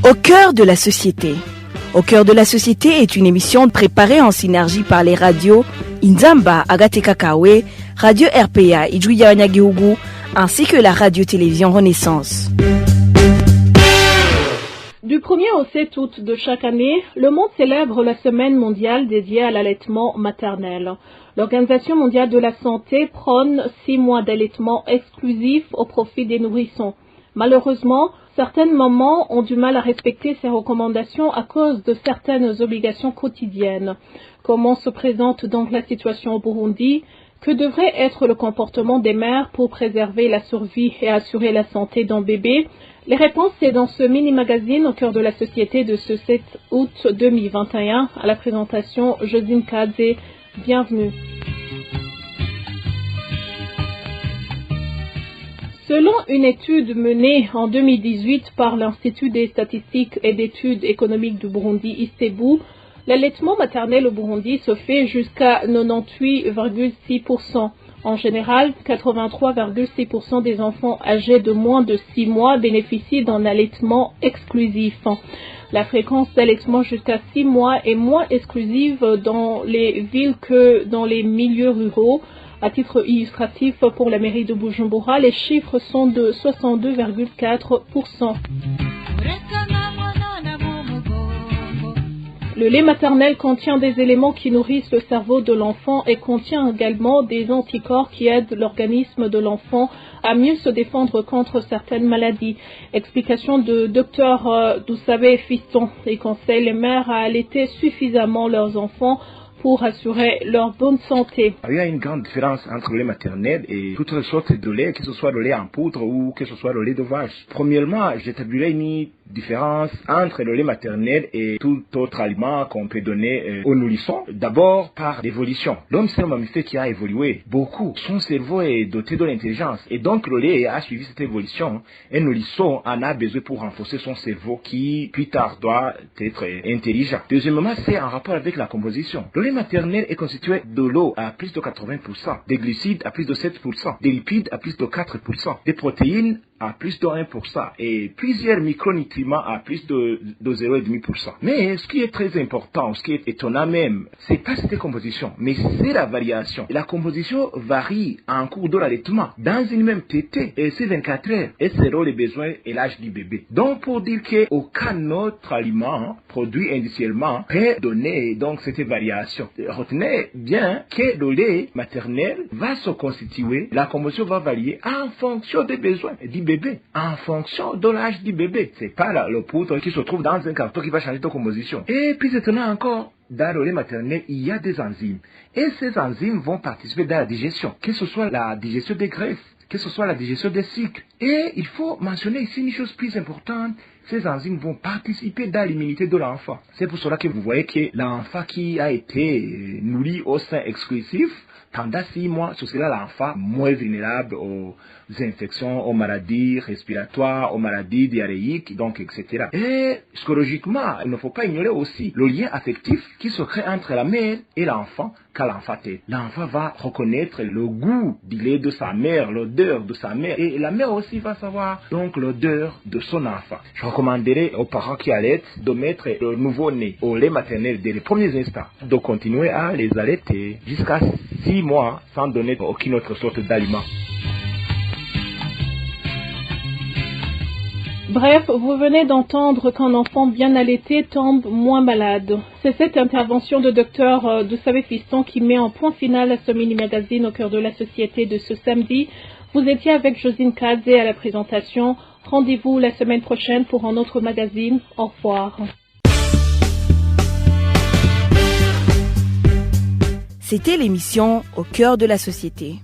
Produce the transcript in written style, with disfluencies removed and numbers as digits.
Au cœur de la société. Au cœur de la société est une émission préparée en synergie par les radios Inzamba, Agatekakawe, Radio RPA, Ijuya Wanyagihugu, ainsi que la radio-télévision Renaissance. Du 1er au 7 août de chaque année, le monde célèbre la semaine mondiale dédiée à l'allaitement maternel. L'Organisation mondiale de la santé prône 6 mois d'allaitement exclusif au profit des nourrissons. Malheureusement, certaines mamans ont du mal à respecter ces recommandations à cause de certaines obligations quotidiennes. Comment se présente donc la situation au Burundi? Que devrait être le comportement des mères pour préserver la survie et assurer la santé d'un bébé? Les réponses, c'est dans ce mini-magazine au cœur de la société de ce 7 août 2021. À la présentation, Josine Kadze. Bienvenue. Selon une étude menée en 2018 par l'Institut des statistiques et d'études économiques du Burundi, ISTEBU, l'allaitement maternel au Burundi se fait jusqu'à 98,6%. En général, 83,6% des enfants âgés de moins de 6 mois bénéficient d'un allaitement exclusif. La fréquence d'allaitement jusqu'à 6 mois est moins exclusive dans les villes que dans les milieux ruraux. À titre illustratif, pour la mairie de Bujumbura, les chiffres sont de 62,4%. Le lait maternel contient des éléments qui nourrissent le cerveau de l'enfant et contient également des anticorps qui aident l'organisme de l'enfant à mieux se défendre contre certaines maladies. Explication de Dr Dousabe Fiston. Il conseille les mères à allaiter suffisamment leurs enfants pour assurer leur bonne santé. Il y a une grande différence entre le lait maternel et toutes les sortes de lait, que ce soit le lait en poudre ou que ce soit le lait de vache. Premièrement, j'établirais une différence entre le lait maternel et tout autre aliment qu'on peut donner aux nourrissons. D'abord, par l'évolution. L'homme, c'est un mammifère qui a évolué beaucoup. Son cerveau est doté de l'intelligence et donc le lait a suivi cette évolution. Un nourrisson en a besoin pour renforcer son cerveau qui, plus tard, doit être intelligent. Deuxièmement, c'est en rapport avec la composition. Le lait maternel est constitué de l'eau à plus de 80%, des glucides à plus de 7%, des lipides à plus de 4%, des protéines à plus de 1% et plusieurs micronutriments à plus de 0,5%. Mais ce qui est très important, ce qui est étonnant même, c'est pas cette composition, mais c'est la variation. La composition varie en cours de l'allaitement. Dans une même tétée, et c'est 24 heures, et selon les besoins et l'âge du bébé. Donc pour dire qu'aucun autre aliment produit industriellement peut donner donc cette variation. Retenez bien que le lait maternel va se constituer, la composition va varier en fonction des besoins du bébé, en fonction de l'âge du bébé. C'est pas le poudre qui se trouve dans un carton qui va changer de composition. Et puis c'est étonnant encore, dans le lait maternel, il y a des enzymes. Et ces enzymes vont participer dans la digestion, que ce soit la digestion des graisses, que ce soit la digestion des sucres. Et il faut mentionner ici une chose plus importante, ces enzymes vont participer dans l'immunité de l'enfant. C'est pour cela que vous voyez que l'enfant qui a été nourri au sein exclusif, pendant 6 mois, ce sera l'enfant moins vulnérable aux infections, aux maladies respiratoires, aux maladies diarrhéiques, donc etc. Et psychologiquement, il ne faut pas ignorer aussi le lien affectif qui se crée entre la mère et l'enfant quand l'enfant est. L'enfant va reconnaître le goût du lait de sa mère, l'odeur de sa mère, et la mère aussi va savoir donc l'odeur de son enfant. Je recommanderais aux parents qui allaitent de mettre le nouveau-né au lait maternel dès les premiers instants, de continuer à les allaiter jusqu'à 6 mois sans donner aucune autre sorte d'aliment. Bref, vous venez d'entendre qu'un enfant bien allaité tombe moins malade. C'est cette intervention de Dr Dousabe Fiston qui met un point final à ce mini-magazine au cœur de la société de ce samedi. Vous étiez avec Josine Kadze à la présentation. Rendez-vous la semaine prochaine pour un autre magazine. Au revoir. C'était l'émission Au cœur de la société.